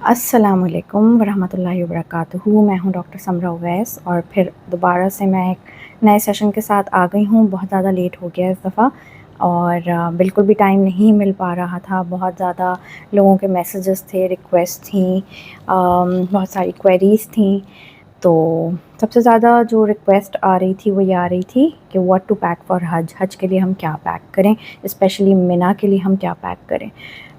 अस्सलामुअलैकुम वरहमतुल्लाहि वबरकातुहू। मैं हूं डॉक्टर समरा उवैस और फिर दोबारा से मैं एक नए सेशन के साथ आ गई हूं। बहुत ज़्यादा लेट हो गया इस दफ़ा और बिल्कुल भी टाइम नहीं मिल पा रहा था। बहुत ज़्यादा लोगों के मैसेजेस थे, रिक्वेस्ट थी, बहुत सारी क्वेरीज़ थी। तो सबसे ज़्यादा जो रिक्वेस्ट आ रही थी वो ये आ रही थी कि व्हाट टू पैक फॉर हज, हज के लिए हम क्या पैक करें, स्पेशली मिना के लिए हम क्या पैक करें।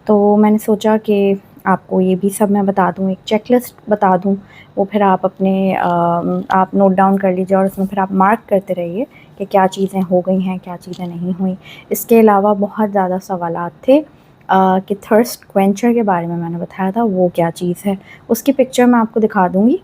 तो मैंने सोचा कि आपको ये भी सब मैं बता दूँ, एक चेकलिस्ट बता दूँ। वो फिर आप अपने आप नोट डाउन कर लीजिए और उसमें फिर आप मार्क करते रहिए कि क्या चीज़ें हो गई हैं, क्या चीज़ें नहीं हुई। इसके अलावा बहुत ज़्यादा सवालात थे कि थर्स्ट क्वेंचर के बारे में मैंने बताया था, वो क्या चीज़ है। उसकी पिक्चर मैं आपको दिखा दूँगी,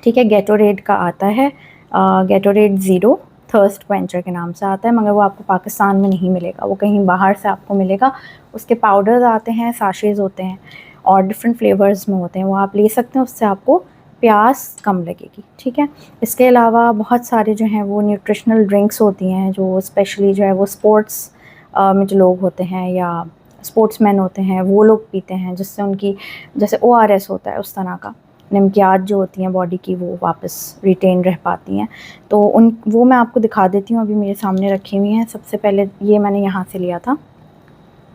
ठीक है। गेटोरेड का आता है, गेटोरेड ज़ीरो थर्स्ट क्वेंचर के नाम से आता है, मगर वो आपको पाकिस्तान में नहीं मिलेगा, वो कहीं बाहर से आपको मिलेगा। उसके पाउडर्स आते हैं, साशेज़ होते हैं और डिफरेंट फ्लेवर्स में होते हैं, वो आप ले सकते हैं। उससे आपको प्यास कम लगेगी, ठीक है। इसके अलावा बहुत सारे जो हैं वो न्यूट्रिशनल ड्रिंक्स होती हैं, जो स्पेशली जो है वो स्पोर्ट्स में जो लोग होते हैं या स्पोर्ट्समैन होते हैं वो लोग पीते हैं, जिससे उनकी जैसे ORS होता है उस तरह का, नमकियात जो होती हैं बॉडी की वो वापस रिटेन रह पाती हैं। तो वो मैं आपको दिखा देती हूँ, अभी मेरे सामने रखी हुई हैं। सबसे पहले ये मैंने यहाँ से लिया था,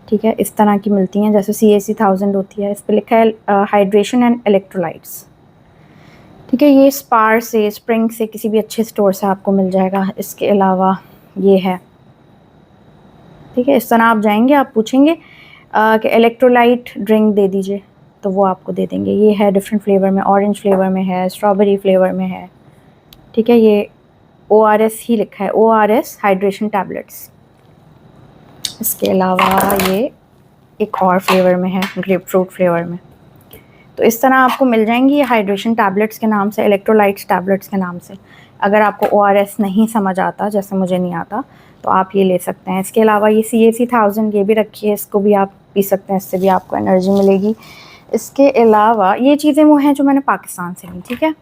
ठीक है। इस तरह की मिलती हैं, जैसे CAC 1000 होती है, इस पर लिखा है हाइड्रेशन एंड इलेक्ट्रोलाइट्स, ठीक है। ये स्पार से, स्प्रिंग से, किसी भी अच्छे स्टोर से आपको मिल जाएगा। इसके अलावा ये है, ठीक है। इस तरह आप जाएंगे, आप पूछेंगे कि इलेक्ट्रोलाइट ड्रिंक दे दीजिए, तो वो आपको दे देंगे। ये है डिफरेंट फ्लेवर में, ऑरेंज फ्लेवर में है, स्ट्रॉबेरी फ्लेवर में है, ठीक है। ये ORS ही लिखा है, ORS हाइड्रेशन टैबलेट्स। इसके अलावा ये एक और फ्लेवर में है, ग्रेप फ्रूट फ्लेवर में। तो इस तरह आपको मिल जाएंगी ये हाइड्रेशन टैबलेट्स के नाम से, इलेक्ट्रोलाइट्स टैबलेट्स के नाम से। अगर आपको ORS नहीं समझ आता, जैसे मुझे नहीं आता, तो आप ये ले सकते हैं। इसके अलावा ये CAC 1000 ये भी रखी है, इसको भी आप पी सकते हैं, इससे भी आपको एनर्जी मिलेगी। इसके अलावा ये चीज़ें वो हैं जो मैंने पाकिस्तान से ली, ठीक है।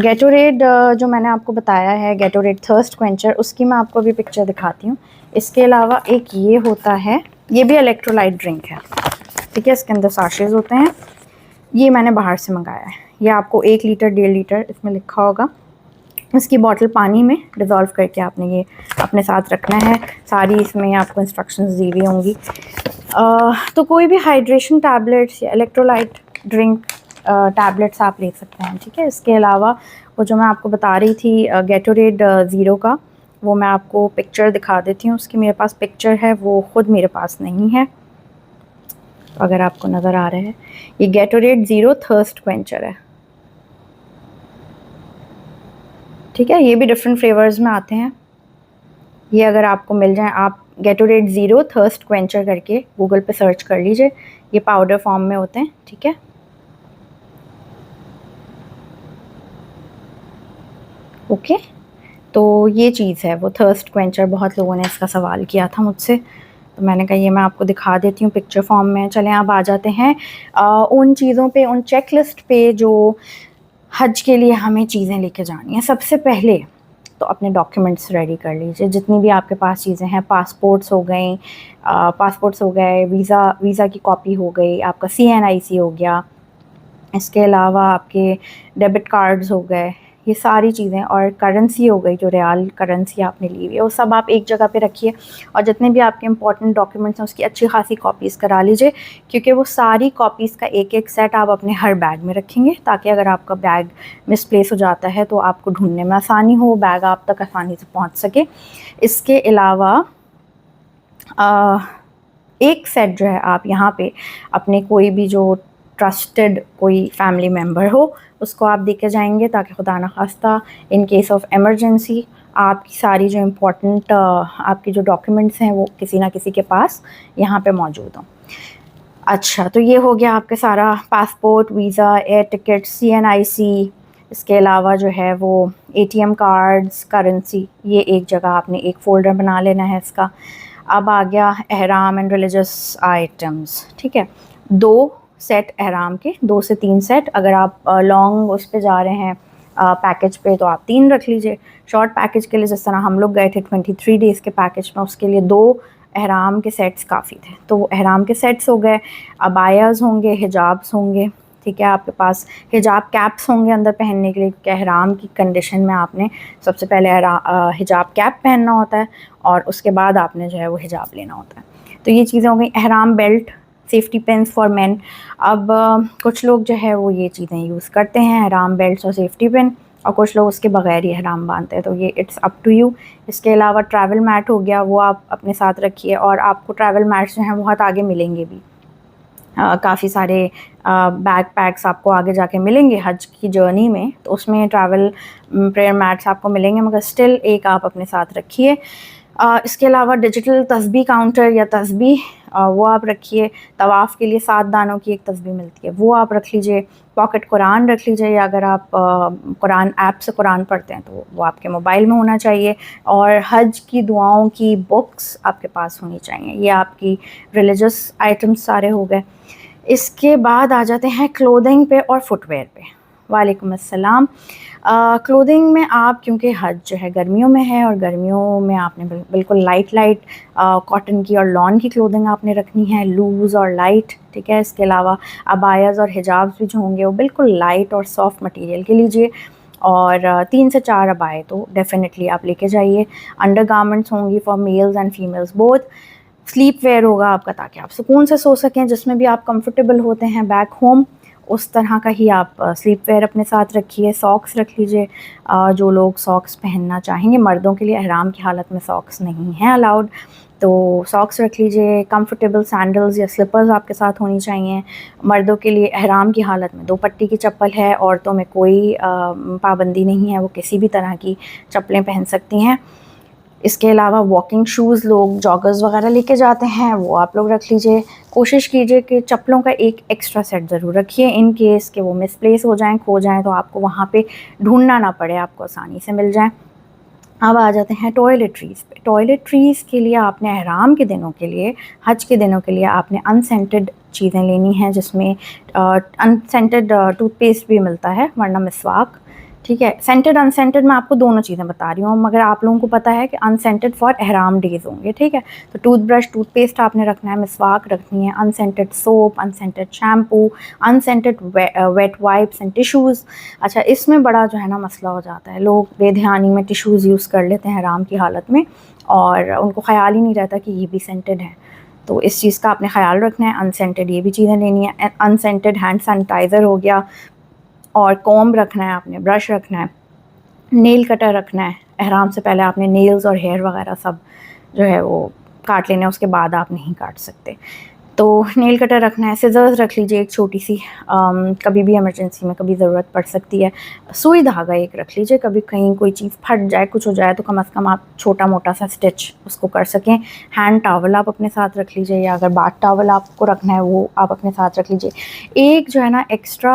गेटोरेड जो मैंने आपको बताया है, गेटोरेड थर्स्ट क्वेंचर, उसकी मैं आपको अभी पिक्चर दिखाती हूँ। इसके अलावा एक ये होता है, ये भी इलेक्ट्रोलाइट ड्रिंक है, ठीक है। इसके अंदर साशेज़ होते हैं, ये मैंने बाहर से मंगाया है। ये आपको 1 लीटर 1.5 लीटर इसमें लिखा होगा। इसकी बॉटल पानी में डिज़ोल्व करके आपने ये अपने साथ रखना है। सारी इसमें आपको इंस्ट्रक्शंस दी हुई होंगी। तो कोई भी हाइड्रेशन टैबलेट्स या इलेक्ट्रोलाइट ड्रिंक टैबलेट्स आप ले सकते हैं, ठीक है। इसके अलावा वो जो मैं आपको बता रही थी गेटोरेड ज़ीरो का, वो मैं आपको पिक्चर दिखा देती हूँ। उसकी मेरे पास पिक्चर है, वो ख़ुद मेरे पास नहीं है, तो अगर आपको नज़र आ रहा है, ये गेटोरेड ज़ीरो थर्स्ट क्वेंचर है, ठीक है। ये भी डिफरेंट फ्लेवर्स में आते हैं। ये अगर आपको मिल जाए, आप गेटोरेड ज़ीरो थर्स्ट क्वेंचर करके गूगल पे सर्च कर लीजिए। ये पाउडर फॉर्म में होते हैं, ठीक है। ओके, तो ये चीज़ है वो थर्स्ट क्वेंचर। बहुत लोगों ने इसका सवाल किया था मुझसे, तो मैंने कहा ये मैं आपको दिखा देती हूँ पिक्चर फॉर्म में। चलें अब आ जाते हैं उन चीज़ों पे, उन चेकलिस्ट पे जो हज के लिए हमें चीज़ें लेके जानी है। सबसे पहले तो अपने डॉक्यूमेंट्स रेडी कर लीजिए, जितनी भी आपके पास चीज़ें हैं। पासपोर्ट्स हो गए, वीज़ा की कॉपी हो गई, आपका CNIC हो गया, इसके अलावा आपके डेबिट कार्ड्स हो गए, ये सारी चीज़ें, और करेंसी हो गई, जो रियाल करेंसी आपने ली हुई है, वो सब आप एक जगह पे रखिए। और जितने भी आपके इंपॉर्टेंट डॉक्यूमेंट्स हैं उसकी अच्छी खासी कॉपीज़ करा लीजिए, क्योंकि वो सारी कॉपीज़ का एक एक सेट आप अपने हर बैग में रखेंगे, ताकि अगर आपका बैग मिसप्लेस हो जाता है तो आपको ढूंढने में आसानी हो, बैग आप तक आसानी से पहुँच सके। इसके अलावा एक सेट जो है आप यहाँ पे अपने कोई भी जो ट्रस्टेड कोई फैमिली मेम्बर हो उसको आप देके जाएंगे, ताकि खुदा न खास्ता इन केस ऑफ इमरजेंसी आपकी सारी जो इम्पोर्टेंट आपके जो डॉक्यूमेंट्स हैं वो किसी ना किसी के पास यहाँ पे मौजूद हों। अच्छा, तो ये हो गया आपके सारा passport, visa, air ticket, CNIC। इसके अलावा जो है वो ATM कार्ड्स, करेंसी, ये एक जगह आपने एक फ़ोल्डर बना लेना है इसका। अब आ गया एहराम एंड रिलीजियस आइटम्स, ठीक है। 2 सेट एहराम के, 2 से 3 सेट। अगर आप लॉन्ग उस पे जा रहे हैं पैकेज पे, तो आप 3 रख लीजिए। शॉर्ट पैकेज के लिए, जिस तरह हम लोग गए थे 23 डेज़ के पैकेज में, उसके लिए 2 एहराम के सेट्स काफ़ी थे, तो वो एहराम के सेट्स हो गए। अबायाज़ होंगे, हिजाब्स होंगे, ठीक है। आपके पास हिजाब कैप्स होंगे अंदर पहनने के लिए, क्योंकि एहराम की कंडीशन में आपने सबसे पहले हिजाब कैप पहनना होता है और उसके बाद आपने जो है वो हिजाब लेना होता है। तो ये चीज़ें हो गई। एहराम belt, safety pins for men. अब कुछ लोग जो है वो ये चीज़ें यूज़ करते हैं, एहराम बेल्ट्स और सेफ्टी पिन, और कुछ लोग उसके बगैर ही एहराम बांधते हैं, तो ये इट्स अप टू यू। इसके अलावा ट्रैवल मैट हो गया, वो आप अपने साथ रखिए, और आपको ट्रैवल मैट्स जो हैं बहुत आगे मिलेंगे भी। काफ़ी सारे बैग पैक्स आपको आगे जाके मिलेंगे हज की जर्नी में, तो उसमें ट्रैवल प्रेयर मैट्स आपको मिलेंगे, मगर स्टिल एक आप अपने साथ रखिए। इसके अलावा डिजिटल तस्बीह काउंटर या तस्बीह, वो आप रखिए। तवाफ़ के लिए 7 दानों की एक तस्बीह मिलती है, वो आप रख लीजिए। पॉकेट कुरान रख लीजिए, या अगर आप कुरान ऐप से कुरान पढ़ते हैं तो वो आपके मोबाइल में होना चाहिए। और हज की दुआओं की बुक्स आपके पास होनी चाहिए। ये आपकी रिलीजियस आइटम्स सारे हो गए। इसके बाद आ जाते हैं क्लोथिंग पे और फुटवेयर पे। वालेकुम अस्सलाम। क्लोथिंग में आप, क्योंकि हज जो है गर्मियों में है, और गर्मियों में आपने बिल्कुल लाइट कॉटन की और लॉन की क्लोथिंग आपने रखनी है, लूज़ और लाइट, ठीक है। इसके अलावा अबायाज़ और हिजाब्स भी जो होंगे वो बिल्कुल लाइट और सॉफ्ट मटेरियल के लीजिए, और 3 से 4 अबाए तो डेफ़िनेटली आप लेके जाइए। अंडर गारमेंट्स होंगी for males and females both. Sleepwear होगा आपका, ताकि आप सुकून से सो सकें, जिसमें भी आप कंफर्टेबल होते हैं बैक होम, उस तरह का ही आप स्लीप वेयर अपने साथ रखिए। सॉक्स रख लीजिए, जो लोग सॉक्स पहनना चाहेंगे, मर्दों के लिए एहराम की हालत में सॉक्स नहीं हैं अलाउड, तो सॉक्स रख लीजिए। कंफर्टेबल सैंडल्स या स्लिपर्स आपके साथ होनी चाहिए। मर्दों के लिए एहराम की हालत में 2 पट्टी की चप्पल है, औरतों में कोई पाबंदी नहीं है, वो किसी भी तरह की चप्पलें पहन सकती हैं। इसके अलावा वॉकिंग शूज़ लोग जॉगर्स वगैरह लेके जाते हैं, वो आप लोग रख लीजिए। कोशिश कीजिए कि चप्पलों का एक एक्स्ट्रा सेट ज़रूर रखिए, इन केस कि वो मिसप्लेस हो जाएं, खो जाएं, तो आपको वहाँ पे ढूंढना ना पड़े, आपको आसानी से मिल जाएं। अब आ जाते हैं टॉयलेटरीज़ पे। टॉयलेटरीज़ के लिए आपने एहराम के दिनों के लिए, हज के दिनों के लिए आपने अनसेंटेड चीज़ें लेनी हैं, जिसमें अनसेंटेड टूथपेस्ट भी मिलता है, वरना मिसवाक, ठीक है। सेंटेड अनसेंटेड मैं आपको दोनों चीज़ें बता रही हूँ, मगर आप लोगों को पता है कि अनसेंटेड फॉर एहराम डेज़ होंगे, ठीक है। तो टूथब्रश, टूथपेस्ट आपने रखना है, मिसवाक रखनी है, unscented soap, unscented shampoo, unscented wet wipes and tissues. अच्छा, इसमें बड़ा जो है ना मसला हो जाता है, लोग बेध्यानी में टिश्यूज़ यूज़ कर लेते हैं एहराम की हालत में, और उनको ख़याल ही नहीं रहता कि ये भी सेंटेड है, तो इस चीज़ का आपने ख़याल रखना है। अनसेंटेड ये भी चीज़ें लेनी है। अनसेंटेड हैंड सैनिटाइज़र हो गया, और कॉम्ब रखना है आपने, ब्रश रखना है, नेल कटर रखना है। एहराम से पहले आपने नेल्स और हेयर वगैरह सब जो है वो काट लेना है, उसके बाद आप नहीं काट सकते, तो नेल कटर रखना है। सिज़र्स रख लीजिए एक छोटी सी, कभी भी इमरजेंसी में कभी ज़रूरत पड़ सकती है। सुई धागा एक रख लीजिए, कभी कहीं कोई चीज़ फट जाए, कुछ हो जाए, तो कम से कम आप छोटा मोटा सा स्टिच उसको कर सकें। हैंड टॉवल आप अपने साथ रख लीजिए, या अगर बाथ टॉवल आपको रखना है वो आप अपने साथ रख लीजिए। एक जो है ना एक्स्ट्रा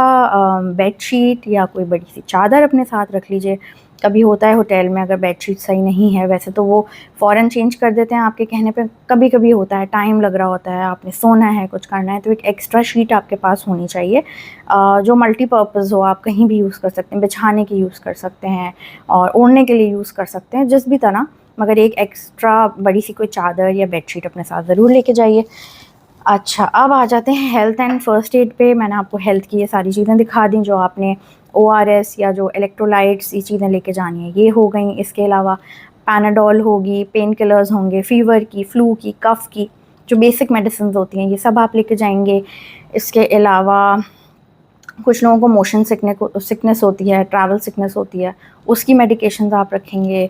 बेडशीट या कोई बड़ी सी चादर अपने साथ रख लीजिए। कभी होता है होटल में अगर बेडशीट सही नहीं है, वैसे तो वो फ़ौरन चेंज कर देते हैं आपके कहने पे, कभी कभी होता है टाइम लग रहा होता है, आपने सोना है, कुछ करना है, तो एक एक्स्ट्रा शीट आपके पास होनी चाहिए, जो मल्टीपर्पज़ हो, आप कहीं भी यूज़ कर सकते हैं, बिछाने की यूज़ कर सकते हैं और ओढ़ने के लिए यूज़ कर सकते हैं, जिस भी तरह, मगर एक एक्स्ट्रा बड़ी सी कोई चादर या बेडशीट अपने साथ ज़रूर लेके जाइए। अच्छा, अब आ जाते हैं हेल्थ एंड फ़र्स्ट एड पे। मैंने आपको हेल्थ की ये सारी चीज़ें दिखा दी, जो आपने ORS या जो इलेक्ट्रोलाइट्स ये चीज़ें लेके जानी है, ये हो गई। इसके अलावा पैनाडोल होगी, पेन किलर्स होंगे, फ़ीवर की, फ्लू की, कफ़ की, जो बेसिक मेडिसिन होती हैं, ये सब आप लेके जाएंगे। इसके अलावा कुछ लोगों को मोशन सिकनेस होती है, ट्रैवल सिकनेस होती है, उसकी मेडिकेशंस आप रखेंगे।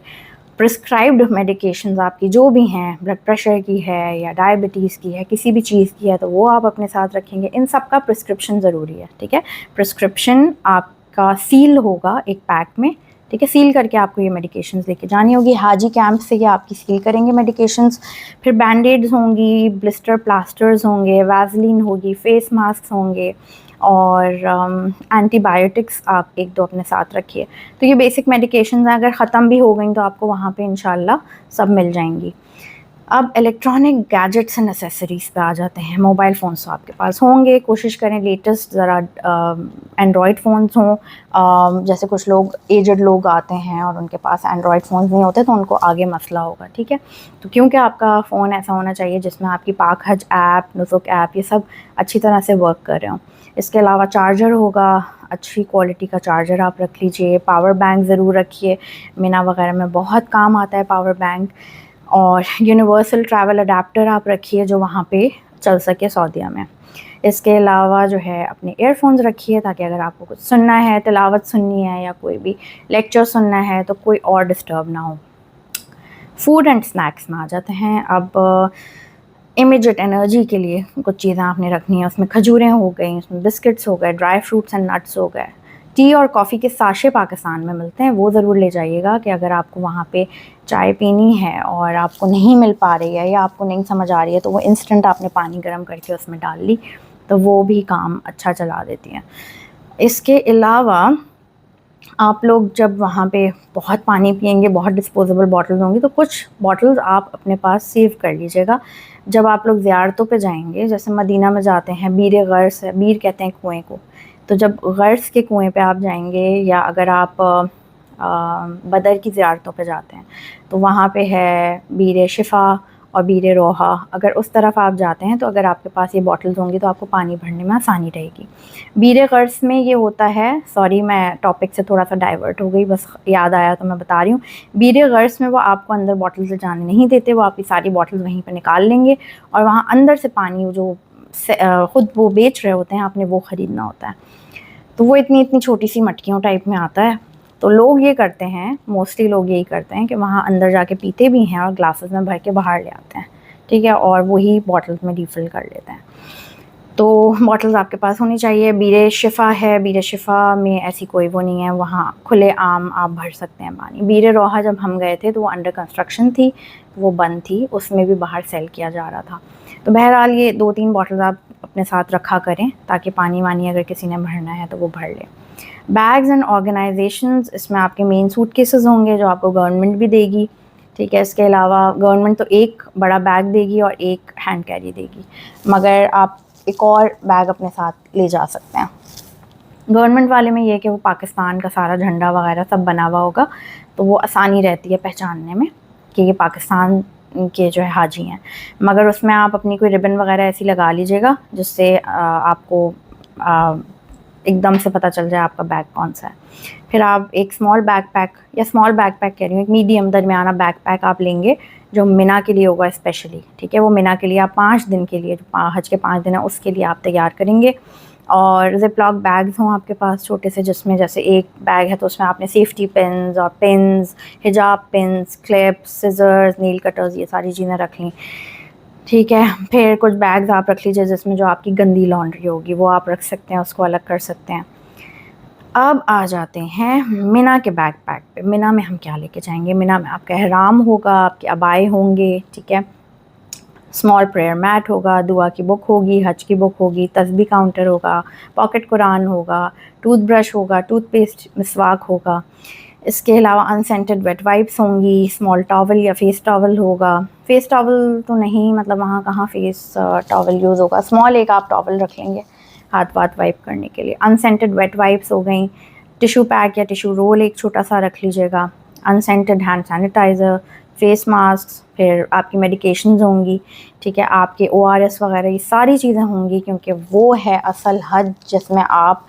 प्रिस्क्राइब्ड मेडिकेशंस आपकी जो भी हैं, ब्लड प्रेशर की है या डायबिटीज़ की है, किसी भी चीज़ की है, तो वो आप अपने साथ रखेंगे। इन सब का प्रिस्क्रिप्शन ज़रूरी है, ठीक है। प्रिस्क्रिप्शन आपका सील होगा एक पैक में, ठीक है। सील करके आपको ये मेडिकेशंस लेके जानी होगी। हाजी कैंप से ये आपकी सील करेंगे मेडिकेशंस। फिर बैंडेड्स होंगी, ब्लिस्टर प्लास्टर्स होंगे, वैसलीन होगी, फेस मास्क होंगे, और एंटीबायोटिक्स आप 1-2 अपने साथ रखिए। तो ये बेसिक मेडिकेशंस हैं, अगर ख़त्म भी हो गई तो आपको वहाँ पे इंशाल्लाह सब मिल जाएंगी। अब इलेक्ट्रॉनिक गैजेट्स एंड एक्सेसरीज़ पे आ जाते हैं। मोबाइल फ़ोन्स तो आपके पास होंगे, कोशिश करें लेटेस्ट ज़रा एंड्रॉयड फ़ोन्स हों। जैसे कुछ लोग एजड लोग आते हैं और उनके पास एंड्रॉयड फ़ोन्स नहीं होते, तो उनको आगे मसला होगा, ठीक है। तो क्योंकि आपका फ़ोन ऐसा होना चाहिए जिसमें आपकी पाक हज ऐप, नुसुक ऐप, ये सब अच्छी तरह से वर्क कर रहे हों। इसके अलावा चार्जर होगा, अच्छी क्वालिटी का चार्जर आप रख लीजिए। पावर बैंक ज़रूर रखिए, मिना वगैरह में बहुत काम आता है पावर बैंक। और यूनिवर्सल ट्रैवल अडेप्टर आप रखिए जो वहाँ पे चल सके सऊदीया में। इसके अलावा जो है अपने ईयरफोन्स रखिए, ताकि अगर आपको कुछ सुनना है, तिलावत सुननी है या कोई भी लेक्चर सुनना है तो कोई और डिस्टर्ब ना हो। फूड एंड स्नैक्स में आ जाते हैं। अब इमीडिएट एनर्जी के लिए कुछ चीज़ें आपने रखनी है। उसमें खजूरें हो गई, उसमें बिस्किट्स हो गए, ड्राई फ्रूट्स एंड नट्स हो गए। टी और कॉफ़ी के साशे पाकिस्तान में मिलते हैं, वो ज़रूर ले जाइएगा कि अगर आपको वहाँ पे चाय पीनी है और आपको नहीं मिल पा रही है या आपको नहीं समझ आ रही है, तो वो इंस्टेंट आपने पानी गर्म करके उसमें डाल ली, तो वो भी काम अच्छा चला देती हैं। इसके अलावा आप लोग जब वहाँ पे बहुत पानी पिएंगे, बहुत डिस्पोजेबल बॉटल्स होंगी, तो कुछ बॉटल्स आप अपने पास सेव कर लीजिएगा। जब आप लोग ज़ियारतों पे जाएंगे, जैसे मदीना में जाते हैं, बीर गर्स है, बीर कहते हैं कुएं को, तो जब गर्स के कुएं पे आप जाएंगे या अगर आप बदर की ज़ियारतों पे जाते हैं तो वहाँ पे है बीर शिफ़ा और बीर रोहा। अगर उस तरफ आप जाते हैं तो अगर आपके पास ये बॉटल्स होंगी तो आपको पानी भरने में आसानी रहेगी। बीर गर्स में ये होता है, सॉरी मैं टॉपिक से थोड़ा सा डाइवर्ट हो गई, बस याद आया तो मैं बता रही हूँ। बीर गर्स में वो आपको अंदर बॉटल से जाने नहीं देते, वो आपकी सारी बॉटल्स वहीं पर निकाल लेंगे और वहाँ अंदर से पानी जो ख़ुद वो बेच रहे होते हैं, आपने वो ख़रीदना होता है। तो वो इतनी इतनी छोटी सी मटकियों टाइप में आता है। तो लोग ये करते हैं, मोस्टली लोग यही करते हैं कि वहाँ अंदर जाके पीते भी हैं और ग्लासेस में भर के बाहर ले आते हैं, ठीक है, और वही बॉटल्स में रिफ़िल कर लेते हैं। तो बॉटल्स आपके पास होनी चाहिए। बीर शिफ़ा है, बीर शिफ़ा में ऐसी कोई वो नहीं है, वहाँ खुले आम आप भर सकते हैं पानी। बीर रोहा जब हम गए थे तो वो अंडर कंस्ट्रक्शन थी, वो बंद थी, उसमें भी बाहर सेल किया जा रहा था। तो बहरहाल ये 2-3 बॉटल्स आप अपने साथ रखा करें ताकि पानी वानी अगर किसी ने भरना है तो वो भर ले। बैग्स एंड ऑर्गेनाइजेशंस, इसमें आपके मेन सूटकेसेस होंगे जो आपको गवर्नमेंट भी देगी, ठीक है। इसके अलावा गवर्नमेंट तो एक बड़ा बैग देगी और एक हैंड कैरी देगी, मगर आप एक और बैग अपने साथ ले जा सकते हैं। गवर्नमेंट वाले में ये है कि वो पाकिस्तान का सारा झंडा वगैरह सब बना हुआ होगा, तो वो आसानी रहती है पहचानने में कि ये पाकिस्तान के जो है हाजी हैं। मगर उसमें आप अपनी कोई रिबन वगैरह ऐसी लगा लीजिएगा जिससे आपको एकदम से पता चल जाए आपका बैग कौन सा है। फिर आप एक स्मॉल बैकपैक, या स्मॉल बैकपैक कह रही हूँ, एक मीडियम दरमियाना बैकपैक आप लेंगे जो मिना के लिए होगा स्पेशली, ठीक है। वो मिना के लिए आप 5 दिन के लिए, जो हज के 5 दिन है उसके लिए आप तैयार करेंगे। और ज़िप-लॉक बैग्स हों आपके पास छोटे से, जिसमें जैसे एक बैग है तो उसमें आपने सेफ्टी पिन्स और पिन्स, हिजाब पिन्स, क्लिप्स, सिज़र्स, नील कटर्स, ये सारी चीज़ें रख ली, ठीक है। फिर कुछ बैग्स आप रख लीजिए जिसमें जो आपकी गंदी लॉन्ड्री होगी वो आप रख सकते हैं, उसको अलग कर सकते हैं। अब आ जाते हैं मिना के बैकपैक पे। मिना में हम क्या लेके जाएंगे? मिना में आपका एहराम होगा, आपके अबाए होंगे, ठीक है, स्मॉल प्रेयर मैट होगा, दुआ की बुक होगी, हज की बुक होगी, तस्बीह काउंटर होगा, पॉकेट कुरान होगा, टूथब्रश होगा, टूथपेस्ट, मिसवाक होगा। इसके अलावा अनसेंटेड वेट वाइप्स होंगी, स्मॉल टॉवल या फेस टॉवल होगा। फेस टॉवल तो नहीं, मतलब वहाँ कहाँ फेस टॉवल यूज़ होगा, स्मॉल एक आप टॉवल रख लेंगे हाथ वाथ वाइप करने के लिए। अनसेंटेड वेट वाइप्स हो गई। टिशू पैक या टिशू रोल एक छोटा सा रख लीजिएगा। Unscented hand sanitiser, face mask, फिर आपकी मेडिकेशंस होंगी, ठीक है, आपके ORS वगैरह, ये सारी चीज़ें होंगी, क्योंकि वो है असल हज जिसमें आप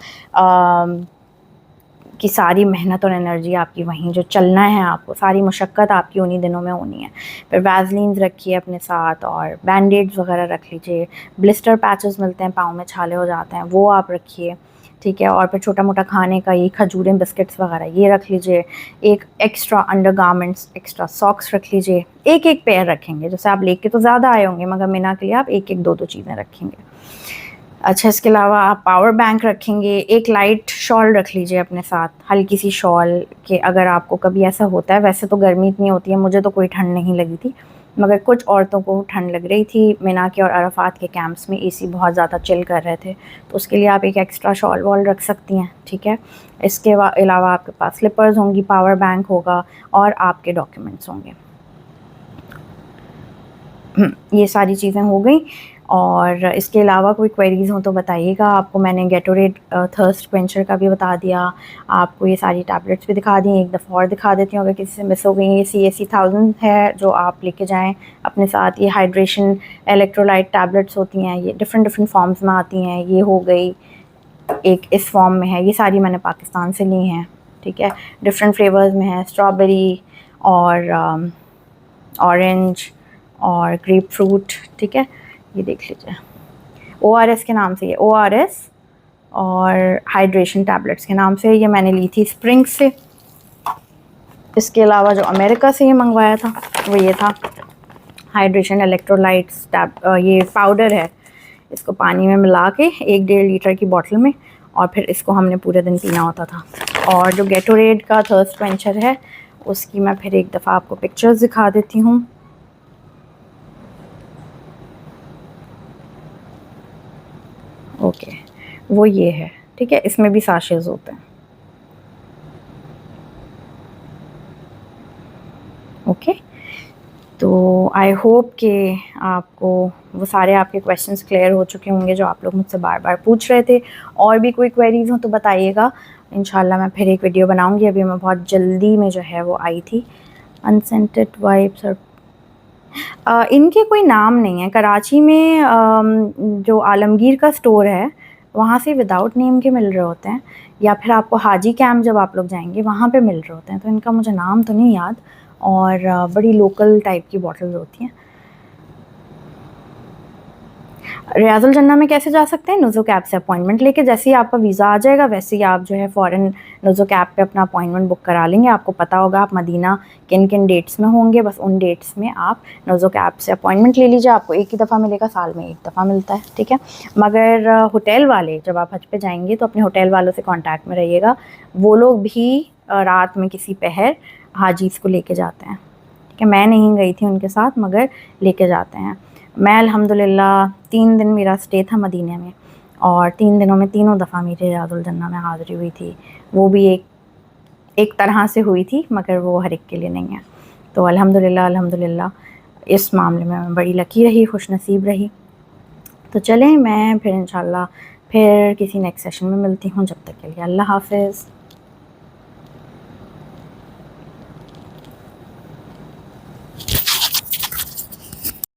की सारी मेहनत और एनर्जी आपकी वहीं, जो चलना है आपको, सारी मुशक्क़त आपकी उन्हीं दिनों में होनी है। फिर वैज़लीन्स रखिए अपने साथ और बैंडेड्स वगैरह रख लीजिए। ब्लिस्टर पैचेस मिलते हैं, पाँव में छाले हो जाते हैं, वो आप रखिए, ठीक है। और फिर छोटा मोटा खाने का ये खजूरें, बिस्किट्स वगैरह ये रख लीजिए। एक एक्स्ट्रा अंडरगारमेंट्स, एक्स्ट्रा सॉक्स रख लीजिए। एक एक पेयर रखेंगे, जैसे आप लेके तो ज़्यादा आए होंगे मगर मिना के लिए आप एक एक 2-2 चीज़ें रखेंगे। अच्छा, इसके अलावा आप पावर बैंक रखेंगे। एक लाइट शॉल रख लीजिए अपने साथ, हल्की सी शॉल, कि अगर आपको कभी ऐसा होता है, वैसे तो गर्मी इतनी होती है, मुझे तो कोई ठंड नहीं लगी थी, मगर कुछ औरतों को ठंड लग रही थी। मिना के और अरफात के कैंप्स में AC बहुत ज़्यादा चिल कर रहे थे, तो उसके लिए आप एक एक्स्ट्रा शॉल वॉल रख सकती हैं, ठीक है। इसके अलावा आपके पास स्लिपर्स होंगी, पावर बैंक होगा और आपके डॉक्यूमेंट्स होंगे। ये सारी चीज़ें हो गई। और इसके अलावा कोई क्वेरीज़ हो तो बताइएगा। आपको मैंने गेटोरेड थर्स्ट क्वेंचर का भी बता दिया, आपको ये सारी टैबलेट्स भी दिखा दी, एक दफ़ा और दिखा देती हूँ अगर किसी से मिस हो गई। ये CAC 1000 है जो आप लेके जाएं अपने साथ। ये हाइड्रेशन इलेक्ट्रोलाइट टैबलेट्स होती हैं, ये डिफरेंट फॉर्म्स में आती हैं। ये हो गई एक इस फॉर्म में है, ये सारी मैंने पाकिस्तान से ली हैं, ठीक है। डिफरेंट फ्लेवर्स में है, स्ट्रॉबेरी और ऑरेंज और ग्रेप फ्रूट, ठीक है। ये देख लीजिए, ORS के नाम से, ये ORS और हाइड्रेशन टैबलेट्स के नाम से ये मैंने ली थी स्प्रिंग से। इसके अलावा जो अमेरिका से ये मंगवाया था वो ये था हाइड्रेशन इलेक्ट्रोलाइट्स ये पाउडर है, इसको पानी में मिला के 1-1.5 लीटर की बॉटल में, और फिर इसको हमने पूरे दिन पीना होता था। और जो गेटोरेड का थर्स्ट क्वेंचर है उसकी मैं फिर एक दफ़ा आपको पिक्चर्स दिखा देती हूँ। ओके, वो ये है, ठीक है। इसमें भी साशेज़ होते हैं। ओके, तो आई होप कि आपको वो सारे आपके क्वेश्चंस क्लियर हो चुके होंगे जो आप लोग मुझसे बार बार पूछ रहे थे। और भी कोई क्वेरीज़ हो तो बताइएगा, इंशाल्लाह मैं फिर एक वीडियो बनाऊंगी। अभी मैं बहुत जल्दी में जो है वो आई थी। अनसेंटेड वाइप्स और इनके कोई नाम नहीं है। कराची में जो आलमगीर का स्टोर है वहाँ से विदाउट नेम के मिल रहे होते हैं, या फिर आपको हाजी कैंप जब आप लोग जाएंगे वहाँ पे मिल रहे होते हैं। तो इनका मुझे नाम तो नहीं याद, और बड़ी लोकल टाइप की बॉटल्स होती हैं। रियाजुल जन्ना में कैसे जा सकते हैं? नुज़ो कैब से अपॉइंटमेंट लेके, जैसे ही आपका वीज़ा आ जाएगा वैसे ही आप जो है फ़ौरन नुज़ो कैब पे अपना अपॉइंटमेंट बुक करा लेंगे। आपको पता होगा आप मदीना किन किन डेट्स में होंगे, बस उन डेट्स में आप नुज़ो कैब से अपॉइंटमेंट ले लीजिए। आपको एक ही दफ़ा मिलेगा, साल में एक दफ़ा मिलता है, ठीक है। मगर होटल वाले जब आप हज पे जाएंगे तो अपने होटल वालों से कॉन्टैक्ट में रहिएगा। वो लोग भी रात में किसी पहर हाजीज़ को लेके जाते हैं, ठीक है। मैं नहीं गई थी उनके साथ, मगर लेके जाते हैं। मैं अल्हम्दुलिल्लाह 3 दिन मेरा स्टे था मदीने में, और 3 दिनों में तीनों दफ़ा मेरे रियाजुल जन्ना में हाज़िरी हुई थी। वो भी एक तरह से हुई थी, मगर वो हर एक के लिए नहीं है। तो अल्हम्दुलिल्लाह इस मामले में मैं बड़ी लकी रही, खुश नसीब रही। तो चलें, मैं फिर इंशाल्लाह फिर किसी नेक्स्ट सेशन में मिलती हूँ। जब तक के लिए अल्लाह हाफ़िज़।